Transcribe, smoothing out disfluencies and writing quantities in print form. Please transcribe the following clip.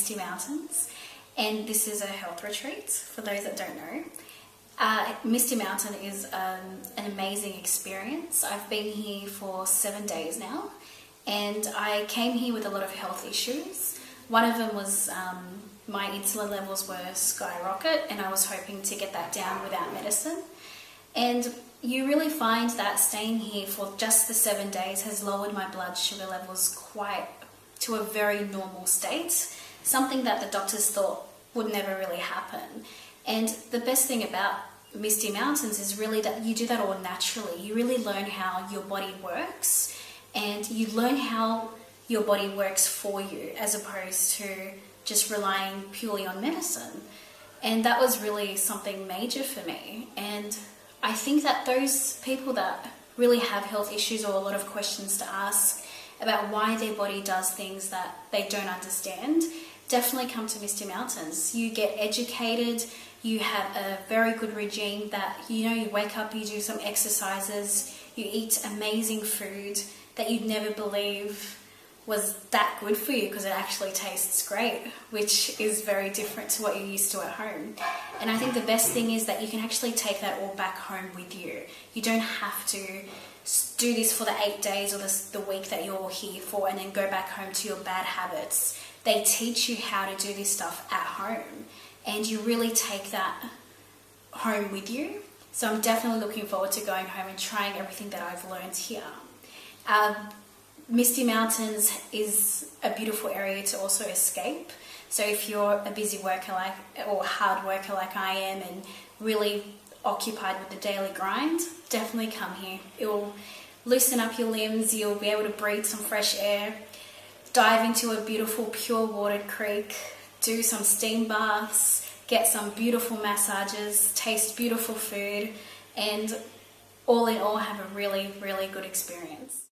Misty Mountains, and this is a health retreat for those that don't know. Misty Mountain is an amazing experience. I've been here for 7 days now, and I came here with a lot of health issues. One of them was my insulin levels were skyrocket, and I was hoping to get that down without medicine. And you really find that staying here for just the 7 days has lowered my blood sugar levels quite to a very normal state, something that the doctors thought would never really happen. And the best thing about Misty Mountains is really that you do that all naturally. You really learn how your body works, and you learn how your body works for you as opposed to just relying purely on medicine. And that was really something major for me. And I think that those people that really have health issues or a lot of questions to ask about why their body does things that they don't understand definitely come to Misty Mountains. You get educated, you have a very good regime that, you wake up, you do some exercises, you eat amazing food that you'd never believe was that good for you because it actually tastes great, which is very different to what you're used to at home. And I think the best thing is that you can actually take that all back home with you. You don't have to do this for the 8 days or the week that you're here for and then go back home to your bad habits. They teach you how to do this stuff at home, and you really take that home with you. So I'm definitely looking forward to going home and trying everything that I've learned here. Misty Mountains is a beautiful area to also escape. So if you're a busy worker or hard worker like I am and really occupied with the daily grind, definitely come here. It will loosen up your limbs, you'll be able to breathe some fresh air, dive into a beautiful pure watered creek, do some steam baths, get some beautiful massages, taste beautiful food, and all in all have a really, really good experience.